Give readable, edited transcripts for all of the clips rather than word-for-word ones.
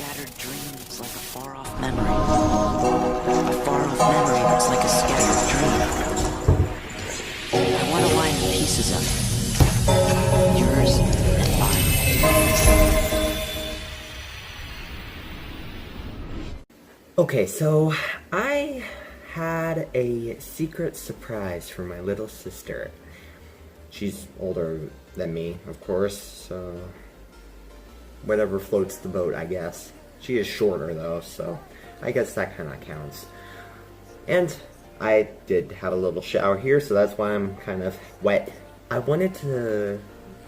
scattered dream that's like a far-off memory. A far-off memory that's like a scattered dream. I want to line the pieces up. Yours and mine. Okay, so I had a secret surprise for my little sister. She's older than me, of course, so whatever floats the boat, I guess. She is shorter, though, so I guess that kind of counts. And I did have a little shower here, so that's why I'm kind of wet. I wanted to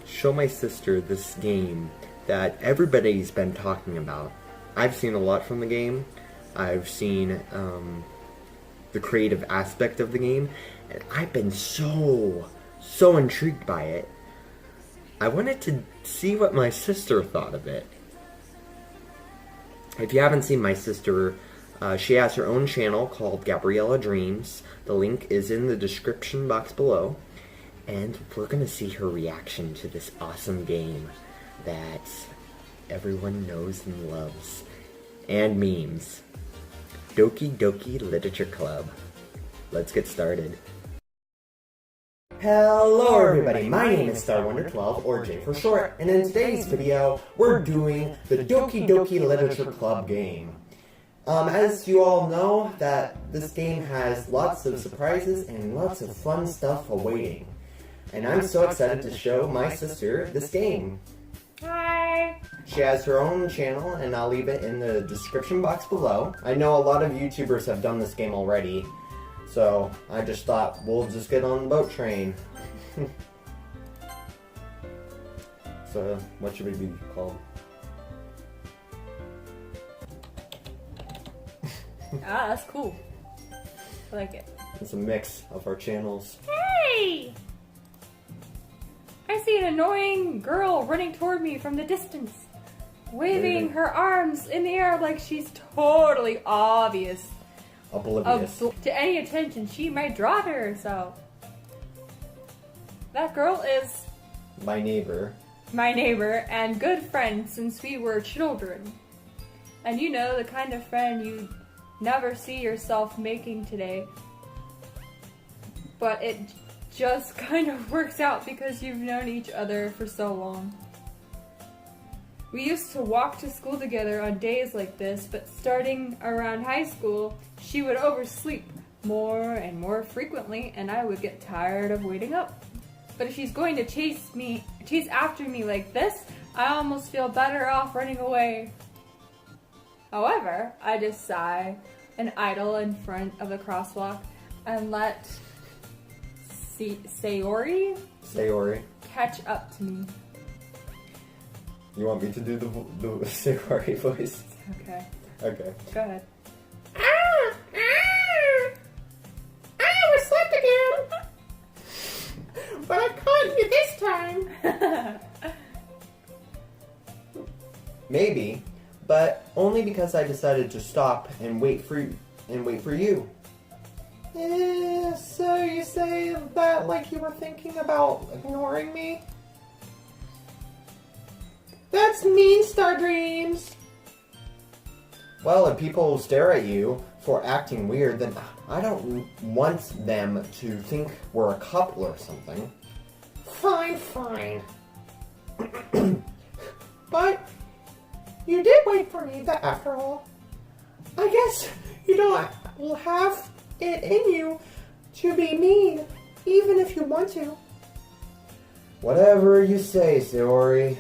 show my sister this game that everybody's been talking about. I've seen a lot from the game. I've seen the creative aspect of the game, and I've been so intrigued by it. I wanted to see what my sister thought of it. If you haven't seen my sister, she has her own channel called Gabriella Dreams. The link is in the description box below. And we're going to see her reaction to this awesome game that everyone knows and loves. And memes. Dokı Dokı Lıtature Club. Let's get started. Hello everybody, my name is StarWonder12, or J for short, and in today's video, we're doing the Dokı Dokı Lıtature Club game. As you all know, that this game has lots of surprises and lots of fun stuff awaiting. And I'm so excited to show my sister this game. Hi! She has her own channel, and I'll leave it in the description box below. I know a lot of YouTubers have done this game already, so I just thought we'll just get on the boat train. So, what should we be called? Ah, that's cool. I like it. It's a mix of our channels. Hey! I see an annoying girl running toward me from the distance, waving her arms in the air like she's totally obvious. Oblivious. To any attention she might draw to herself. That girl is My neighbor. my neighbor and good friend since we were children. And you know, the kind of friend you never see yourself making today. But it just kind of works out because you've known each other for so long. We used to walk to school together on days like this, but starting around high school, she would oversleep more and more frequently, and I would get tired of waiting up. But if she's going to chase after me like this, I almost feel better off running away. However, I just sigh and idle in front of the crosswalk and let Sayori catch up to me. You want me to do the Sayori voice? Okay. Okay. Go ahead. I overslept again! But I caught you this time! Maybe, but only because I decided to stop and wait for you. So you say that like you were thinking about ignoring me? That's mean, Star Dreams! Well, if people stare at you for acting weird, then I don't want them to think we're a couple or something. Fine. But you did wait for me, after all. I guess you don't have it in you to be mean, even if you want to. Whatever you say, Sayori.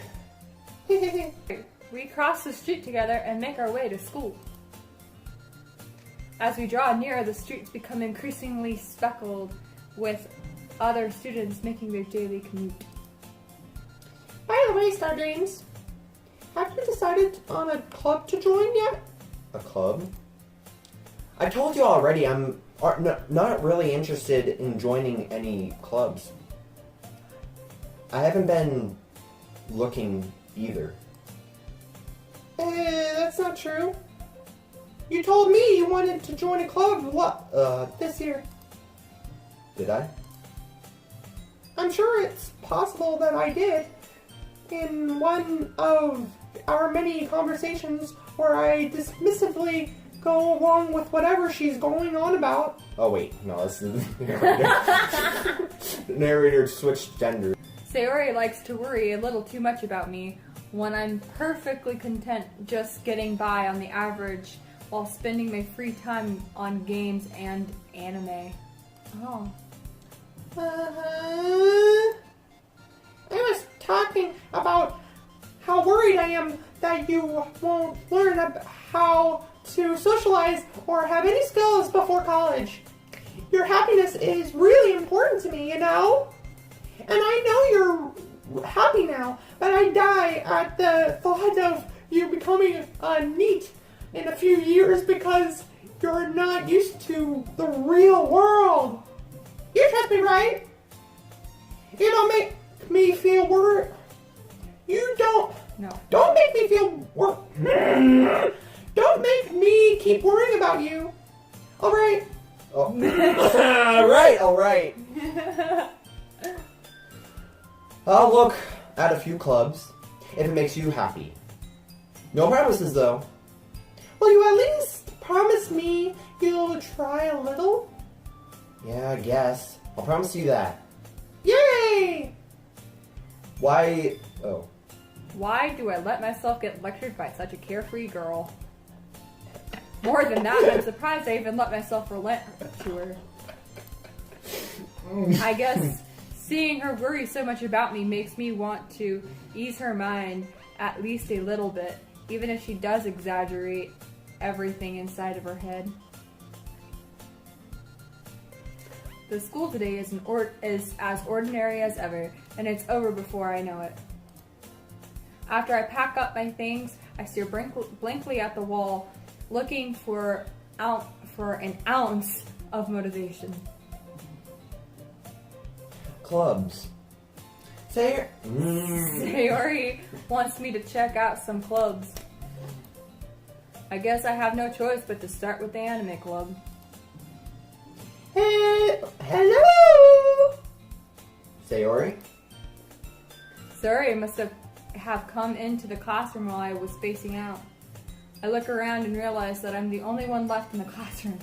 We cross the street together and make our way to school. As we draw nearer, the streets become increasingly speckled with other students making their daily commute. By the way, Star Dreams, have you decided on a club to join yet? A club? I told you already, I'm not really interested in joining any clubs. I haven't been looking either. That's not true. You told me you wanted to join a club this year. Did I? I'm sure it's possible that I did. In one of our many conversations where I dismissively go along with whatever she's going on about. Oh wait, no, this is the narrator. Narrator switched gender. Sayori likes to worry a little too much about me when I'm perfectly content just getting by on the average while spending my free time on games and anime. Oh. I was talking about how worried I am that you won't learn how to socialize or have any skills before college. Your happiness is really important to me, you know? And I know you're happy now, but I die at the thought of you becoming a NEET in a few years because you're not used to the real world. You trust me, right? You don't make me feel worried. You don't. No. Don't make me feel Don't make me keep worrying about you. All right. Oh. all right. I'll look at a few clubs if it makes you happy. No promises, though. Will you at least promise me you'll try a little? Yeah, I guess. I'll promise you that. Yay! Why? Oh. Why do I let myself get lectured by such a carefree girl? More than that, I'm surprised I even let myself relent to her. I guess seeing her worry so much about me makes me want to ease her mind at least a little bit, even if she does exaggerate everything inside of her head. The school today is as ordinary as ever, and it's over before I know it. After I pack up my things, I stare blankly at the wall, looking for an ounce of motivation. Clubs. Sayori wants me to check out some clubs. I guess I have no choice but to start with the anime club. Hello? Sayori? Sayori must have come into the classroom while I was spacing out. I look around and realize that I'm the only one left in the classroom.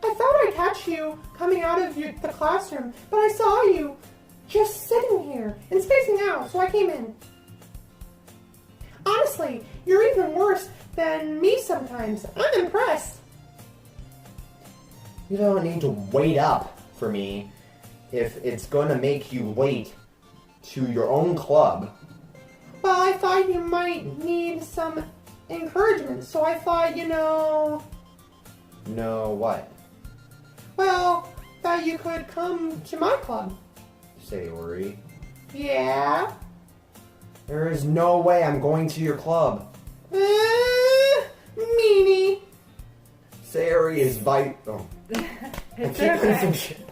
I thought I'd catch you coming out of the classroom, but I saw you just sitting here and spacing out, so I came in. Honestly, you're even worse than me sometimes. I'm impressed. You don't need to wait up for me if it's gonna make you wait to your own club. Well, I thought you might need some encouragement, so I thought, No, what? well, that you could come to my club. Sayori. Yeah? There is no way I'm going to your club. Meanie. Sayori is Oh. It's I keep doing some okay. shit.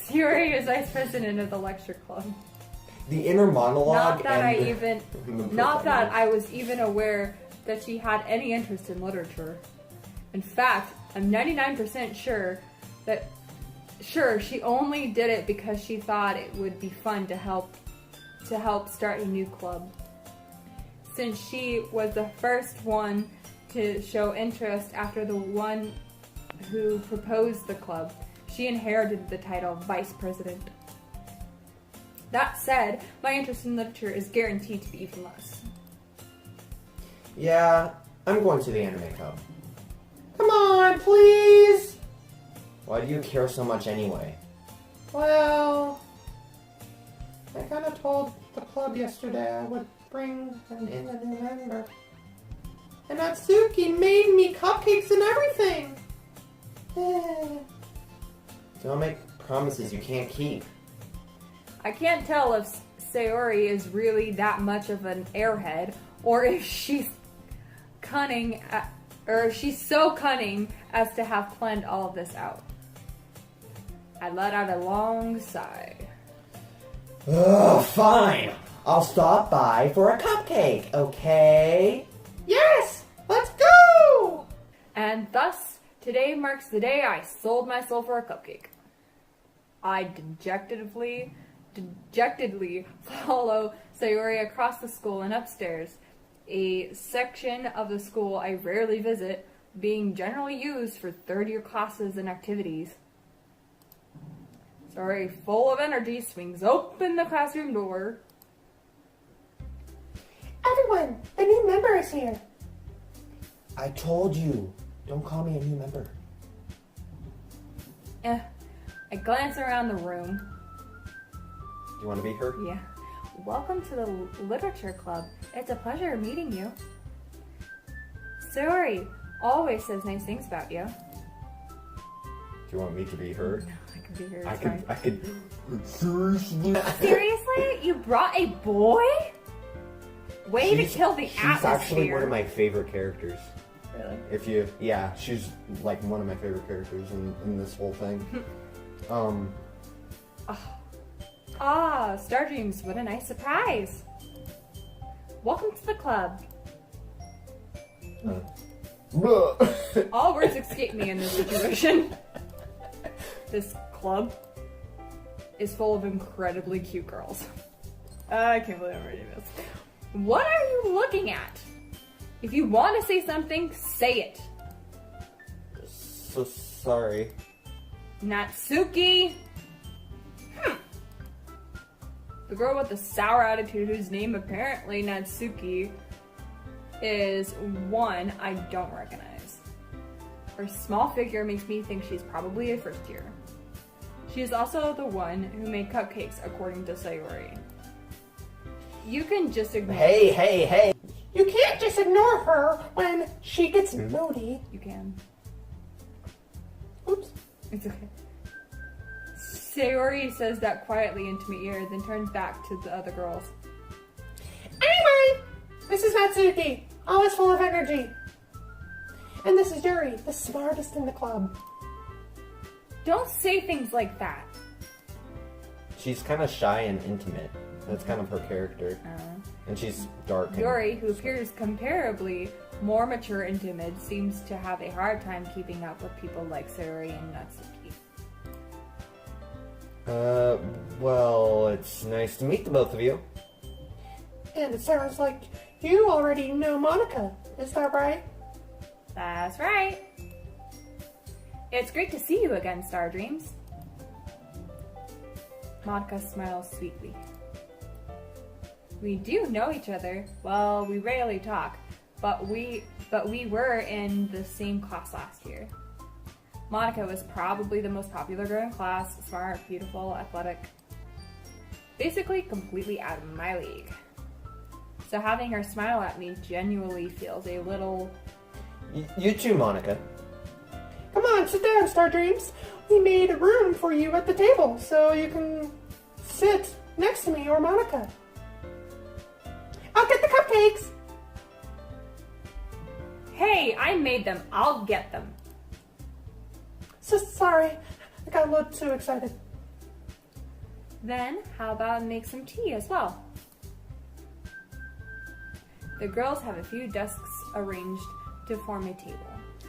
Sayori is vice president of the lecture club. The inner monologue Not that I was even aware that she had any interest in literature. In fact, I'm 99% sure she only did it because she thought it would be fun to help start a new club. Since she was the first one to show interest after the one who proposed the club, she inherited the title vice president. That said, my interest in literature is guaranteed to be even less. Yeah, I'm going to the anime club. Come on, please. Why do you care so much anyway? Well, I kind of told the club yesterday I would bring them in a new member. And Natsuki made me cupcakes and everything. Don't make promises you can't keep. I can't tell if Sayori is really that much of an airhead, or if she's so cunning as to have planned all of this out. I let out a long sigh. Ugh, fine. I'll stop by for a cupcake, okay? Yes, let's go. And thus, today marks the day I sold my soul for a cupcake. I dejectedly dejectedly follow Sayori across the school and upstairs, a section of the school I rarely visit, being generally used for third-year classes and activities. Sayori, full of energy, swings open the classroom door. Everyone, a new member is here. I told you, don't call me a new member. I glance around the room. You want to be her? Yeah. Welcome to the Literature Club. It's a pleasure meeting you. Sayori always says nice things about you. Do you want me to be her? No, I can be here. I could. Seriously? Seriously? You brought a boy? Way to kill the atmosphere. She's actually one of my favorite characters. Really? Yeah, she's like one of my favorite characters in this whole thing. Star Dreams, what a nice surprise. Welcome to the club. All words escape me in this situation. This club is full of incredibly cute girls. I can't believe I'm reading this. What are you looking at? If you want to say something, say it. So sorry. Natsuki. The girl with the sour attitude, whose name apparently Natsuki is one I don't recognize. Her small figure makes me think she's probably a first year. She is also the one who made cupcakes, according to Sayori. You can just ignore her. Hey! You can't just ignore her when she gets moody. You can. Oops. It's okay. Sayori says that quietly into my ear, then turns back to the other girls. Anyway, this is Natsuki, always full of energy. And this is Yuri, the smartest in the club. Don't say things like that. She's kind of shy and intimate. That's kind of her character. And she's dark. Yuri, who appears comparably more mature and timid, seems to have a hard time keeping up with people like Sayori and Natsuki. Well, it's nice to meet the both of you. And it sounds like you already know Monica, is that right? That's right. It's great to see you again, Star Dreams. Monica smiles sweetly. We do know each other. Well, we rarely talk, but we were in the same class last year. Monica was probably the most popular girl in class, smart, beautiful, athletic. Basically, completely out of my league. So having her smile at me genuinely feels a little... You too, Monica. Come on, sit down, Star Dreams. We made a room for you at the table, so you can sit next to me or Monica. I'll get the cupcakes. Hey, I made them. I'll get them. So sorry, I got a little too excited. Then, how about make some tea as well? The girls have a few desks arranged to form a table.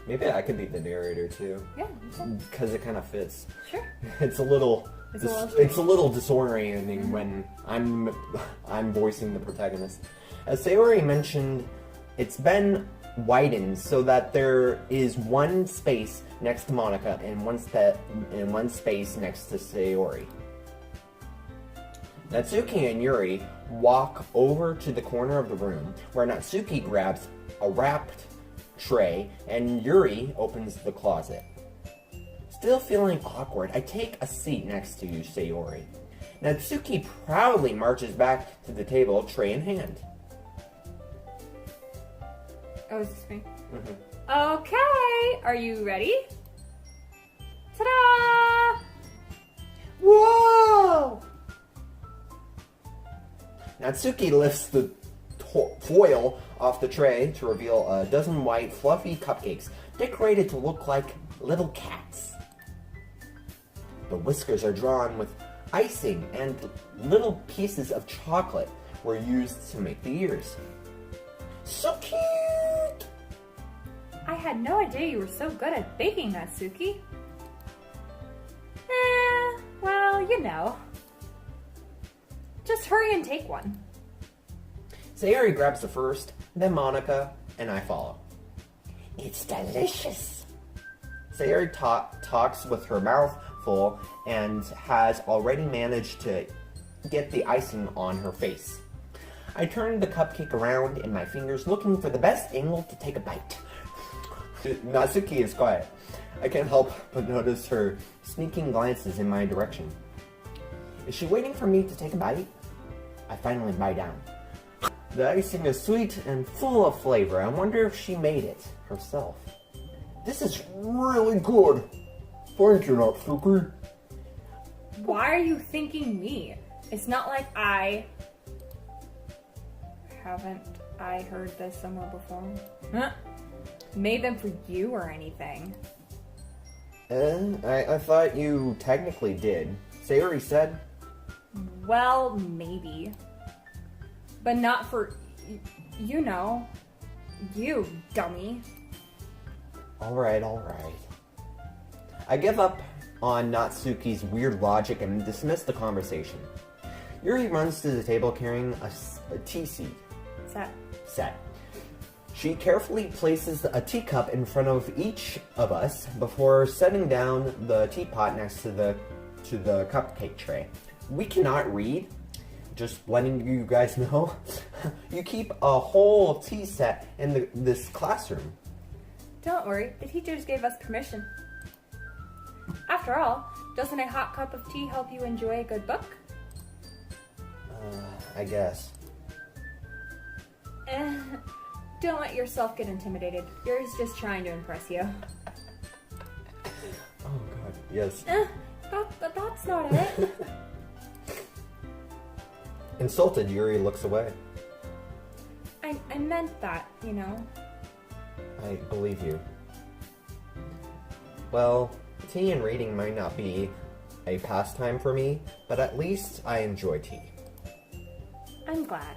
Maybe I could be the narrator too. Yeah, you can. Because it kind of fits. Sure. It's a little disorienting when I'm voicing the protagonist. As Sayori mentioned, it's been widened so that there is one space next to Monica and one space next to Sayori. Natsuki and Yuri walk over to the corner of the room where Natsuki grabs a wrapped tray and Yuri opens the closet. Still feeling awkward, I take a seat next to Sayori. Natsuki proudly marches back to the table, tray in hand. Oh, is this me? Mm-hmm. Okay, are you ready? Ta-da! Whoa! Natsuki lifts the foil off the tray to reveal a dozen white, fluffy cupcakes decorated to look like little cats. The whiskers are drawn with icing and little pieces of chocolate were used to make the ears. So cute! I had no idea you were so good at baking, Natsuki. Well, you know. Just hurry and take one. Sayori grabs the first, then Monica, and I follow. It's delicious. Sayori talks with her mouth full and has already managed to get the icing on her face. I turn the cupcake around in my fingers, looking for the best angle to take a bite. Natsuki is quiet. I can't help but notice her sneaking glances in my direction. Is she waiting for me to take a bite? I finally bite down. The icing is sweet and full of flavor. I wonder if she made it herself. This is really good. Thank you, Natsuki. Why are you thanking me? It's not like haven't I heard this somewhere before? Huh? Made them for you or anything. I thought you technically did. Sayori said. Well, maybe. But not for, you know, you dummy. Alright. I give up on Natsuki's weird logic and dismiss the conversation. Yuri runs to the table carrying a tea set. She carefully places a teacup in front of each of us before setting down the teapot next to the cupcake tray. We cannot read, just letting you guys know. You keep a whole tea set in this classroom. Don't worry, the teachers gave us permission. After all, doesn't a hot cup of tea help you enjoy a good book? I guess. Don't let yourself get intimidated. Yuri's just trying to impress you. Oh god, yes. That's not it. Insulted, Yuri looks away. I meant that, you know. I believe you. Well, tea and reading might not be a pastime for me, but at least I enjoy tea. I'm glad.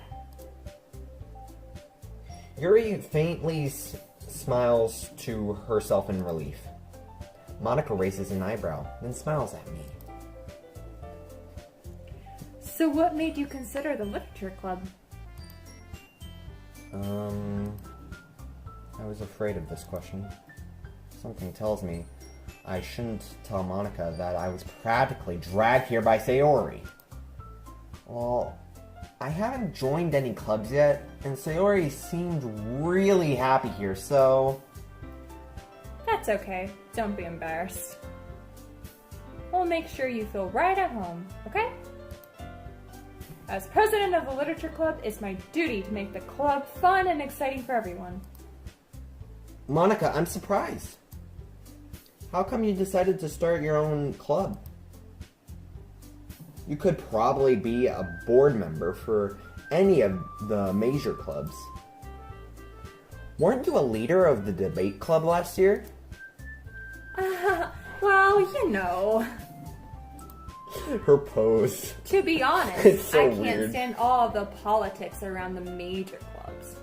Yuri faintly smiles to herself in relief. Monica raises an eyebrow, then smiles at me. So what made you consider the literature club? I was afraid of this question. Something tells me I shouldn't tell Monica that I was practically dragged here by Sayori. Well, I haven't joined any clubs yet, and Sayori seemed really happy here, so... That's okay. Don't be embarrassed. We'll make sure you feel right at home, okay? As president of the Literature Club, it's my duty to make the club fun and exciting for everyone. Monica, I'm surprised. How come you decided to start your own club? You could probably be a board member for any of the major clubs. Weren't you a leader of the debate club last year? Well, you know. Her pose. To be honest, It's so I can't weird. stand all the politics around the major clubs.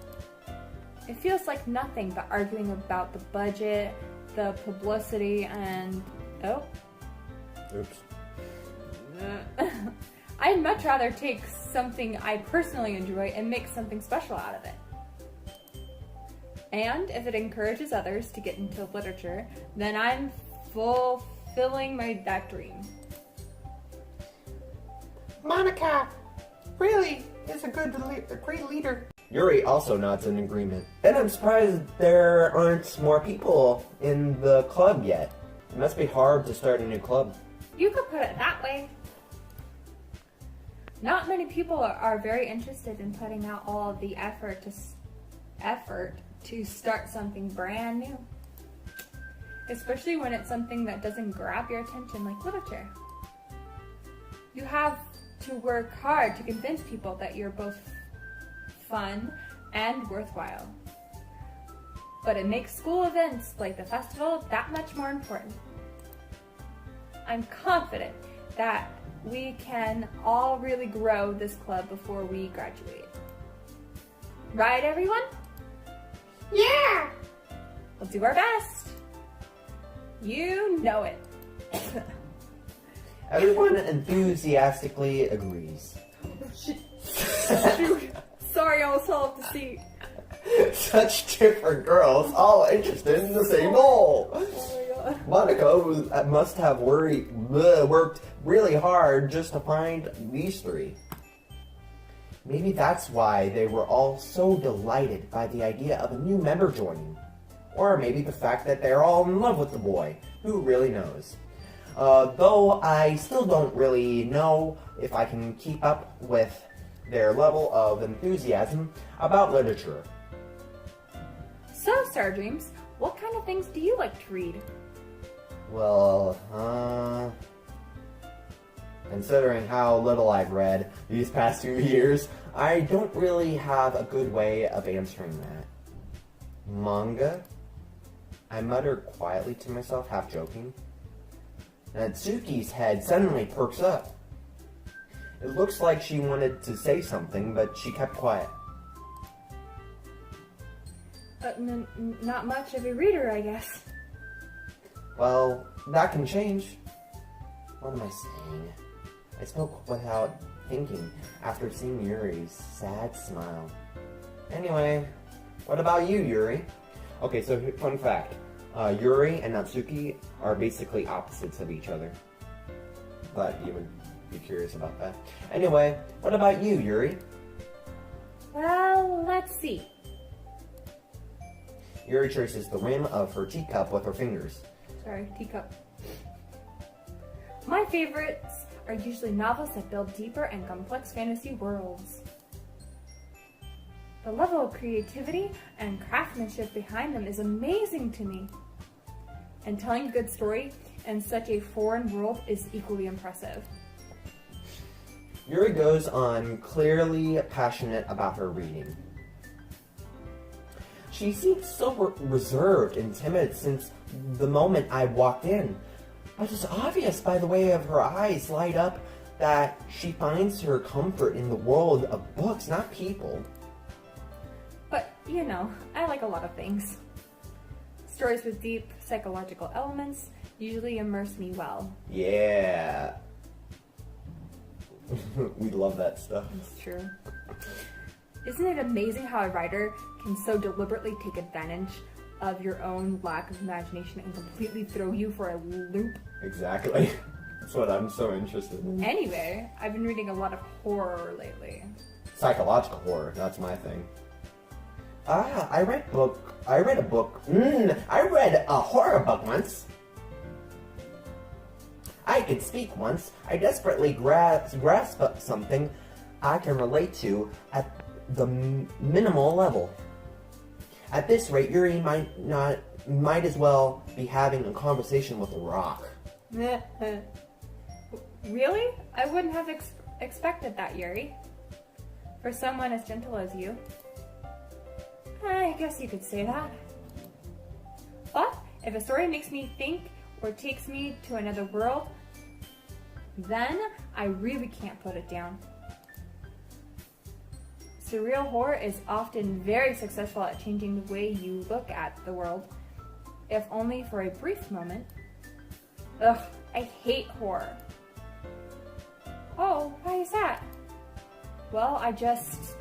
It feels like nothing but arguing about the budget, the publicity, and... oh. Oops. I'd much rather take something I personally enjoy and make something special out of it. And if it encourages others to get into literature, then I'm fulfilling that dream. Monica really is a great leader. Yuri also nods in agreement. And I'm surprised there aren't more people in the club yet. It must be hard to start a new club. You could put it that way. Not many people are very interested in putting out all of the effort to start something brand new. Especially when it's something that doesn't grab your attention like literature. You have to work hard to convince people that you're both fun and worthwhile. But it makes school events like the festival that much more important. I'm confident that we can all really grow this club before we graduate. Right, everyone? Yeah! We'll do our best. You know it. Everyone enthusiastically agrees. Shoot. Sorry, I was all off the seat. Such different girls, all interested in the same goal. Oh my god. Monica must have worked really hard just to find these three. Maybe that's why they were all so delighted by the idea of a new member joining. Or maybe the fact that they're all in love with the boy. Who really knows? Though I still don't really know if I can keep up with their level of enthusiasm about literature. So, Stardreams, what kind of things do you like to read? Well, considering how little I've read these past 2 years, I don't really have a good way of answering that. Manga? I muttered quietly to myself, half joking. Natsuki's head suddenly perks up. It looks like she wanted to say something, but she kept quiet. Not much of a reader, I guess. Well, that can change. What am I saying? I spoke without thinking after seeing Yuri's sad smile. Anyway, what about you, Yuri? Okay, so fun fact. Yuri and Natsuki are basically opposites of each other. But you would be curious about that. Anyway, what about you, Yuri? Well, let's see. Yuri traces the rim of her teacup with her fingers. Sorry, teacup. My favorites are usually novels that build deeper and complex fantasy worlds. The level of creativity and craftsmanship behind them is amazing to me. And telling a good story in such a foreign world is equally impressive. Yuri goes on, clearly passionate about her reading. She seems so reserved and timid since the moment I walked in. But it's obvious by the way of her eyes light up that she finds her comfort in the world of books, not people. But, you know, I like a lot of things. Stories with deep psychological elements usually immerse me well. Yeah. We love that stuff. It's true. Isn't it amazing how a writer can so deliberately take advantage of your own lack of imagination and completely throw you for a loop? Exactly. That's what I'm so interested in. Anyway, I've been reading a lot of horror lately. Psychological horror, that's my thing. I read a horror book once. I could speak once. I desperately grasp something I can relate to at the minimal level. At this rate, Yuri might as well be having a conversation with a rock. Really? I wouldn't have expected that, Yuri. For someone as gentle as you. I guess you could say that. But if a story makes me think or takes me to another world, then I really can't put it down. Surreal horror is often very successful at changing the way you look at the world, if only for a brief moment. Ugh, I hate horror. Oh, why is that? Well, I just...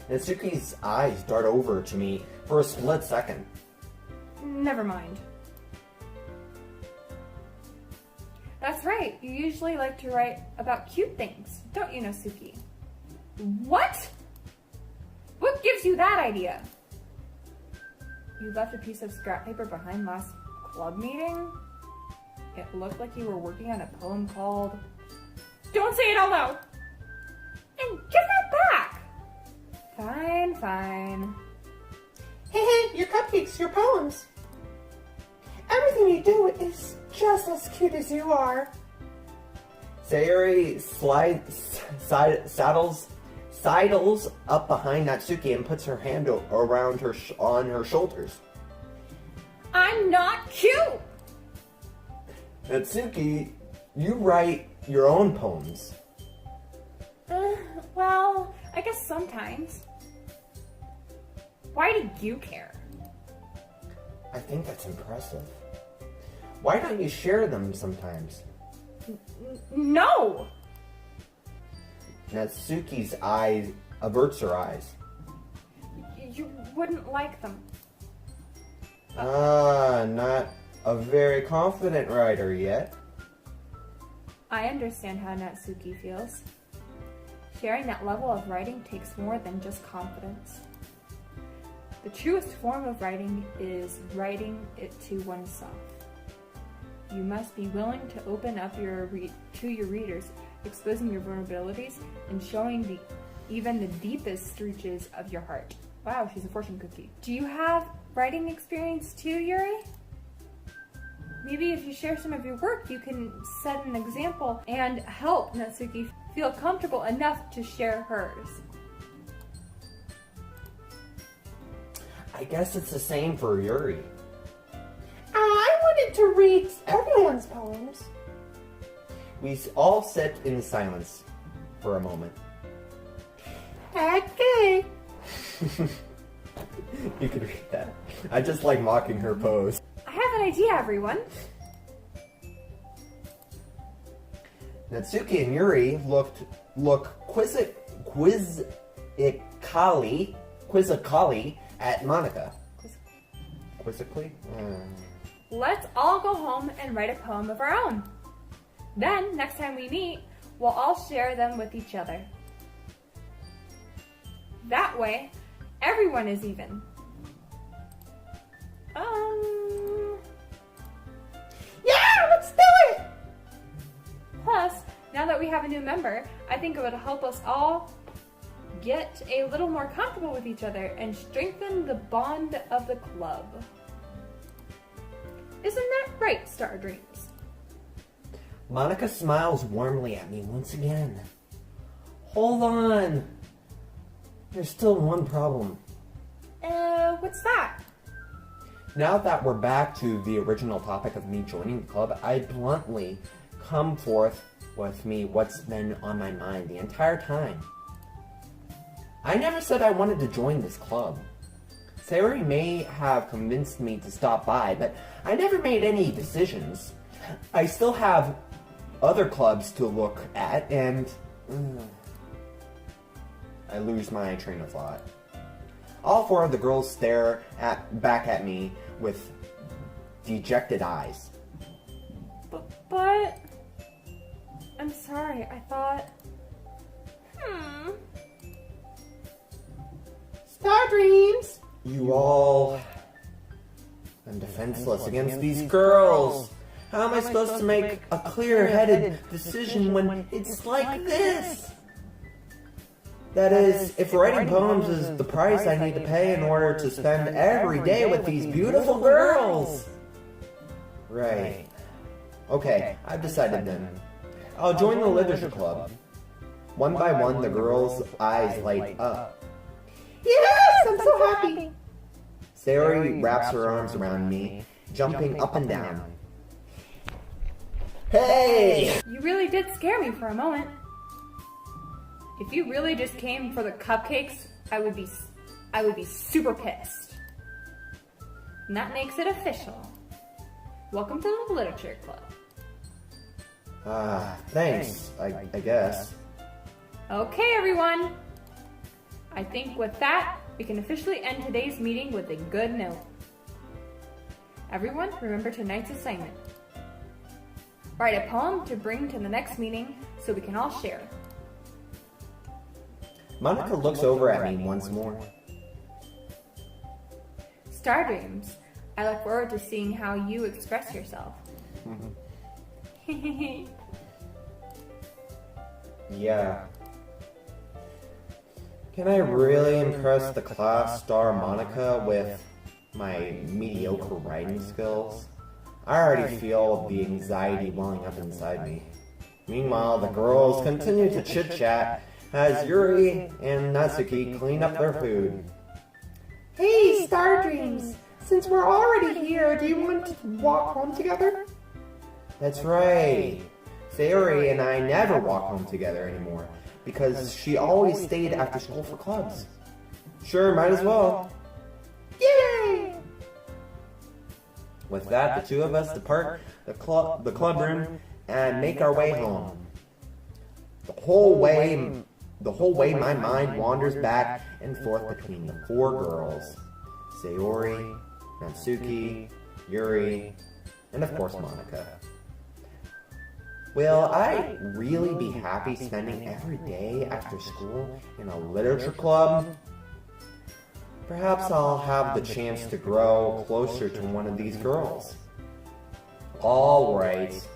Natsuki's eyes dart over to me for a split second. Never mind. That's right, you usually like to write about cute things, don't you, Natsuki? What? What gives you that idea? You left a piece of scrap paper behind last club meeting? It looked like you were working on a poem called... Don't say it out loud! And give that back! Fine, fine. Hehe, your cupcakes, your poems. Everything you do is just as cute as you are. Sayuri sidles up behind Natsuki and puts her hand around her on her shoulders. I'm not cute! Natsuki, you write your own poems. Well, I guess sometimes. Why do you care? I think that's impressive. Why don't you share them sometimes? No! Natsuki's eye averts her eyes. You wouldn't like them. Not a very confident writer yet. I understand how Natsuki feels. Sharing that level of writing takes more than just confidence. The truest form of writing is writing it to oneself. You must be willing to open up to your readers, exposing your vulnerabilities and showing even the deepest reaches of your heart. Wow, she's a fortune cookie. Do you have writing experience too, Yuri? Maybe if you share some of your work, you can set an example and help Natsuki feel comfortable enough to share hers. I guess it's the same for Yuri. I wanted to read everyone's poems. We all sit in silence for a moment. Okay. You could read that. I just like mocking her pose. I have an idea, everyone. Natsuki and Yuri look quizzically at Monica. Quizzically? Let's all go home and write a poem of our own. Then, next time we meet, we'll all share them with each other. That way, everyone is even. Yeah, let's do it! Plus, now that we have a new member, I think it would help us all get a little more comfortable with each other and strengthen the bond of the club. Isn't that right, Stardreams? Monica smiles warmly at me once again. Hold on. There's still one problem. What's that? Now that we're back to the original topic of me joining the club, I bluntly come forth with me what's been on my mind the entire time. I never said I wanted to join this club. Sayori may have convinced me to stop by, but I never made any decisions. I still have other clubs to look at, and I lose my train of thought. All four of the girls stare back at me with dejected eyes. But I'm sorry, I thought... Stardreams! You all... I'm defenseless against these girls. How am I supposed to make a clear-headed decision when it's like this? That is, if writing poems is the price I need to pay in order to spend every day with these beautiful girls. Right. Okay, I've decided then. I'll join the literature club. One by one, the girls' eyes light up. Yes, I'm so happy. Sayori wraps her arms around me, jumping up and down. Hey! You really did scare me for a moment. If you really just came for the cupcakes, I would be super pissed. And that makes it official. Welcome to the Literature Club. Thanks, I guess. Okay, everyone. I think with that, we can officially end today's meeting with a good note. Everyone, remember tonight's assignment. Write a poem to bring to the next meeting so we can all share. Monica looks over at me once more. Stardreams, I look forward to seeing how you express yourself. Yeah. Can I really impress the class star Monica with my mediocre writing skills? I already feel the anxiety welling up inside me. Meanwhile, the girls continue to chit-chat as Yuri and Natsuki clean up their food. Hey, Stardreams! Since we're already here, do you want to walk home together? That's right. Sayori and I never walk home together anymore because she always stayed after school for clubs. Sure, might as well. Yay! With that, the two of us depart the club room and make our way home. The whole way, the whole way my mind wanders back and forth between the four girls. Sayori, Natsuki, Yuri, and of course Monica. Will I really be happy spending every day after school in a literature club? Perhaps I'll have the chance to grow closer to one of these girls. Alright.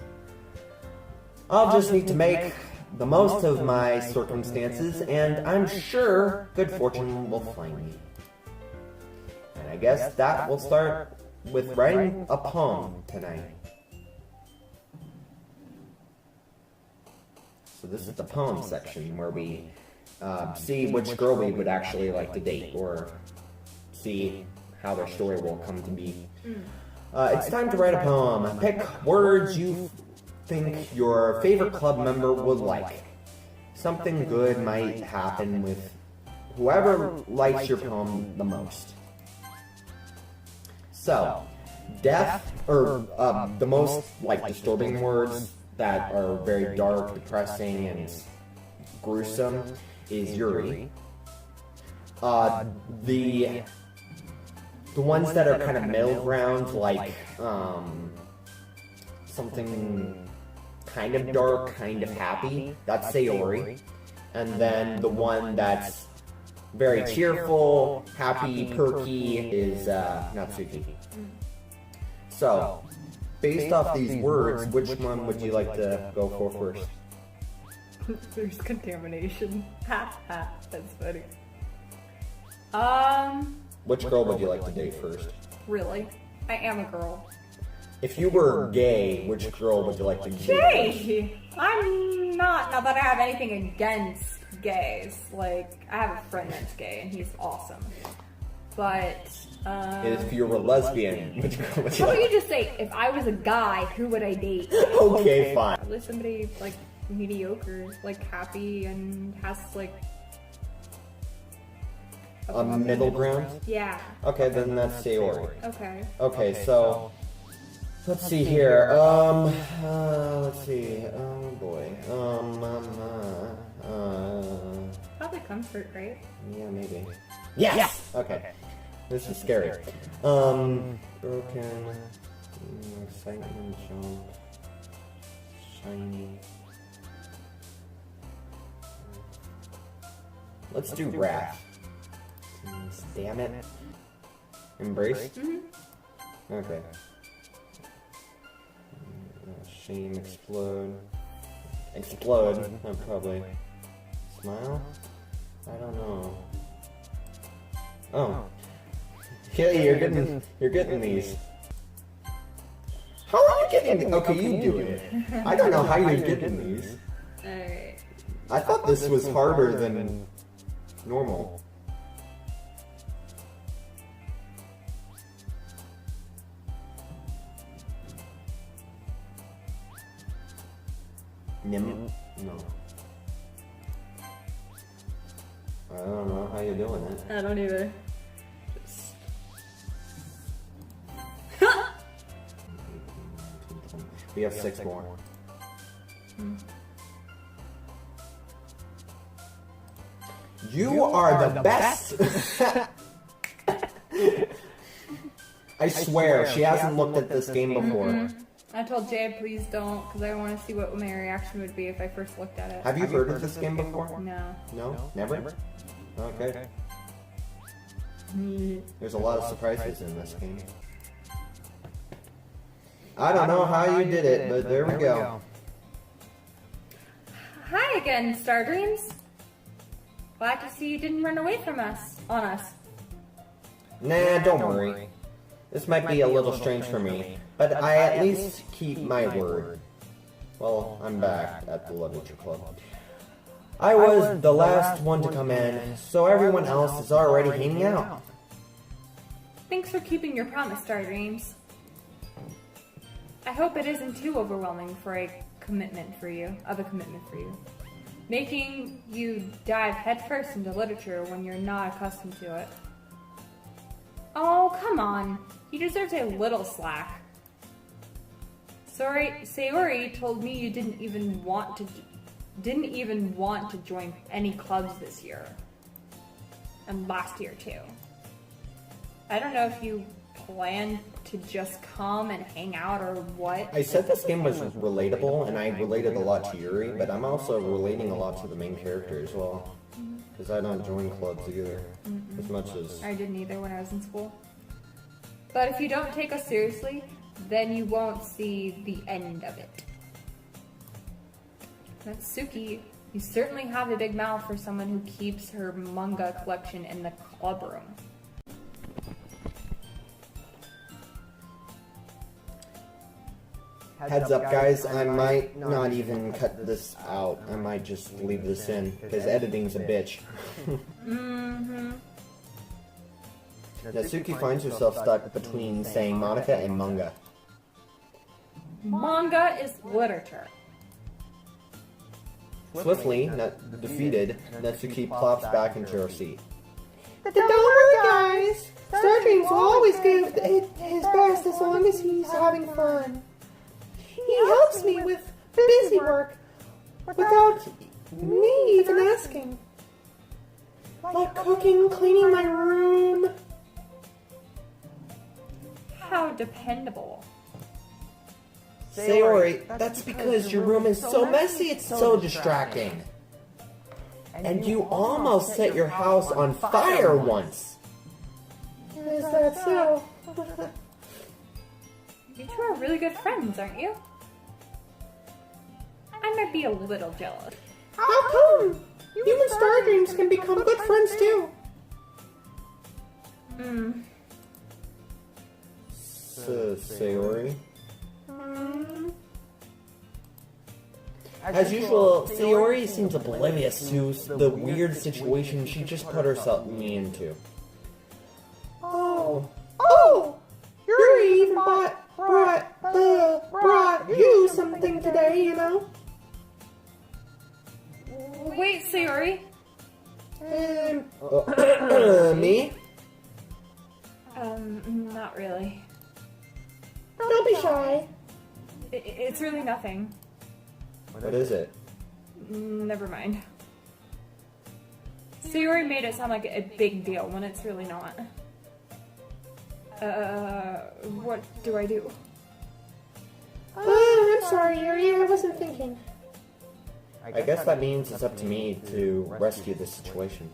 I'll just need to make the most of my circumstances, and I'm sure good fortune will find me. And I guess that will start with writing a poem tonight. So this is the poem section where we see which girl we would actually like to date, or see how their story will come to be. It's time to write a poem. Pick words you think your favorite club member would like. Something good might happen with whoever likes your poem the most. So, death, or the most disturbing words that are very dark, depressing, and gruesome is Yuri. The ones that are kind of middle ground, like something kind of dark, kind of happy, that's Sayori. And then the one that's very cheerful, happy, perky is Natsuki. So, based off these words, which one would you like to go for first? There's contamination. Ha ha, that's funny. Which girl would you like to date first? Really? I am a girl. If you were gay, which girl would you like to date? Gay! I'm not that I have anything against gays. Like, I have a friend that's gay and he's awesome. But, if you were a lesbian, which girl would you how about like? you just say, if I was a guy, who would I date? Okay, fine. Probably somebody, like, mediocre, like, happy and has, like... A middle ground? Yeah. Okay, then that's Sayori. Okay. Okay, so let's see here. Let's see. Oh boy. Probably comfort, right? Yeah, maybe. Yes. Okay. This is scary. Broken. Excitement, jump. Shiny. Let's do wrath. Damn it. Embrace? Mm-hmm. Okay. Shame, explode. Explode, probably. Smile? I don't know. Oh. Yeah, you're getting these. How are you getting these? Okay, you do it. I don't know how you're getting these. Alright. I thought this was harder than normal. No. I don't know how you're doing it. I don't either. We have 6 more. You are the best! I swear, she hasn't looked at this game before. I told Jay, please don't, because I want to see what my reaction would be if I first looked at it. Have you heard of this game before? No. No? Never? Okay. There's a lot of surprises in this game. I don't know how you did it, but there we go. Hi again, Stardreams. Glad to see you didn't run away from us. Nah, don't worry. This might be a little strange for me, but I at least keep my word. Well, I'm back at the Litature Club. I was the last one to come in, so everyone else is already hanging out. Thanks for keeping your promise, Stardreams. I hope it isn't too overwhelming for a commitment for you. Making you dive headfirst into literature when you're not accustomed to it. Oh, come on. You deserve a little slack. Sayori told me you didn't even want to didn't even want to join any clubs this year. And last year too. I don't know if you plan to just come and hang out or what. I said this game was relatable, and I related a lot to Yuri, but I'm also relating a lot to the main character as well. Because I don't join clubs either, as much as... I didn't either when I was in school. But if you don't take us seriously, then you won't see the end of it. Natsuki, you certainly have a big mouth for someone who keeps her manga collection in the club room. Heads up, guys, I might not even cut this out. I might just leave this in, because editing's a bitch. Natsuki finds herself stuck between saying Monica and manga. Manga is literature. Swiftly, defeated, Natsuki plops back into her seat. Don't worry, guys. Stardreams will always give his best as long as he's having fun. He helps me with busy work without me even asking. Like cooking, cleaning my room. How dependable. Sayori, that's because your room is so messy, it's so distracting. And you almost set your house on fire once. Is that so? You two are really good friends, aren't you? I might be a little jealous. How come? You and Stardreams can become good friends too. Sayori? As usual, Sayori seems oblivious to the weird situation she just put herself into. Oh, Yuri even brought you something today, you know? Wait, Sayori. Me? Not really. Don't be shy. It's really nothing. What is it? Never mind. Sayori made it sound like a big deal when it's really not. What do I do? I'm sorry, Yuri. I wasn't thinking. I guess that means it's up to me to rescue this situation.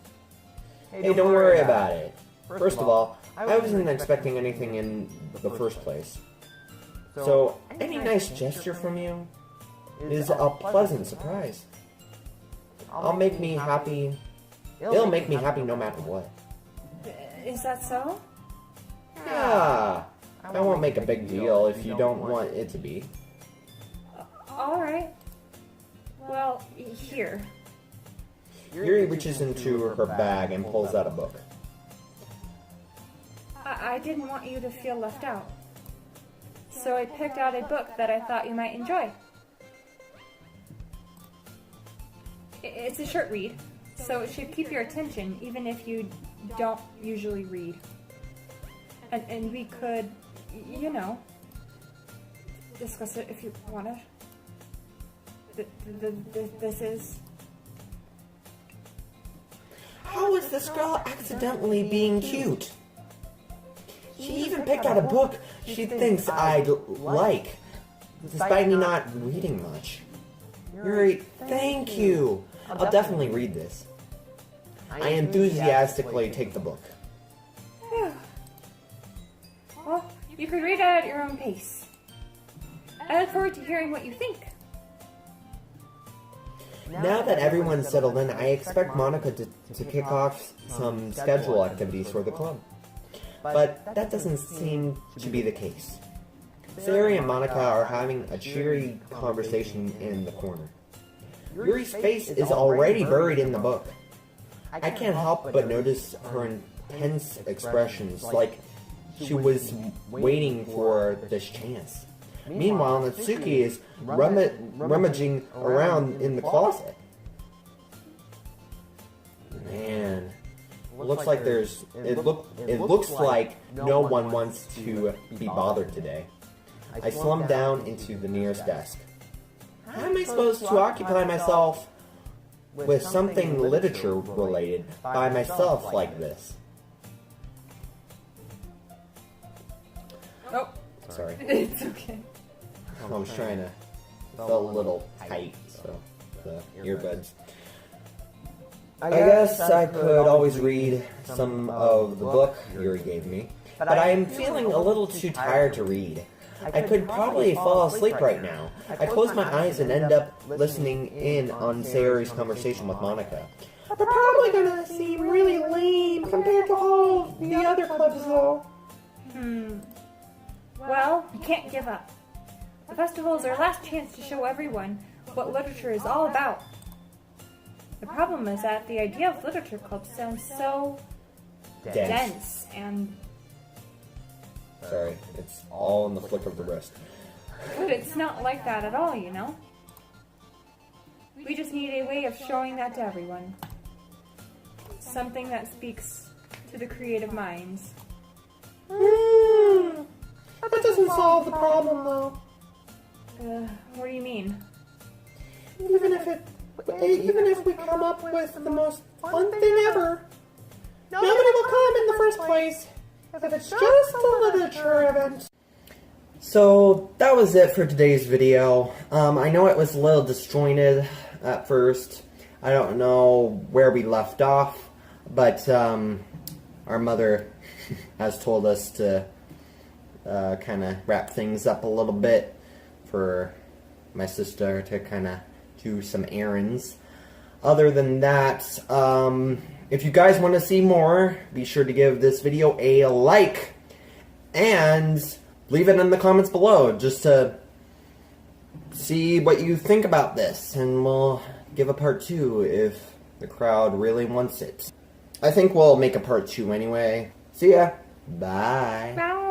Hey, don't worry about it. First of all, I wasn't expecting anything in the first place. So, any nice gesture from you is a pleasant surprise. It'll make me happy no matter what. Is that so? Yeah, I won't make a big deal if you don't want it to be. Alright. Well, here. Yuri reaches into her bag and pulls out a book. I didn't want you to feel left out. So I picked out a book that I thought you might enjoy. It's a short read, so it should keep your attention even if you don't usually read. And we could, you know, discuss it if you wanted. This is... How is this girl accidentally being cute? She even picked out a book she thinks I'd like, despite me not reading much. Yuri, thank you. I'll definitely read this. I enthusiastically take the book. Well, you can read it at your own pace. I look forward to hearing what you think. Now that everyone's settled in, I expect Monica to kick off some schedule activities for the club. But that doesn't seem to be the case. Sayori and Monica are having a cheery conversation in the corner. Yuri's face is already buried in the book. I can't help but notice her intense expressions, like she was waiting for this chance. Meanwhile, Natsuki is rummaging around in the closet. Man, it looks like no one wants to be bothered today. I slump down into the nearest desk. How am I supposed to occupy myself with something literature related by myself like this? Oh, Sorry. it's okay. I was trying to. Felt a little tight, so the earbuds. I guess I could always read some of the book Yuri gave me, but I am feeling a little too tired to read. I could probably fall asleep right now. I close my eyes and end up listening in on Sayori's conversation with Monica. They're probably gonna seem really lame compared to all the other clubs, though. Well, you can't give up. The festival is our last chance to show everyone what literature is all about. The problem is that the idea of literature clubs sounds so dense and... Sorry, it's all in the flick of the wrist. But it's not like that at all, you know? We just need a way of showing that to everyone. Something that speaks to the creative minds. That doesn't solve the problem, though. What do you mean? Even if we come up with the most fun thing ever, nobody will come in the first place if it's just a literature event. So that was it for today's video. I know it was a little disjointed at first. I don't know where we left off, but our mother has told us to kind of wrap things up a little bit for my sister to kind of do some errands. Other than that, if you guys want to see more, be sure to give this video a like and leave it in the comments below just to see what you think about this, and we'll give a part 2 if the crowd really wants it. I think we'll make a part 2 anyway. See ya. Bye. Bye.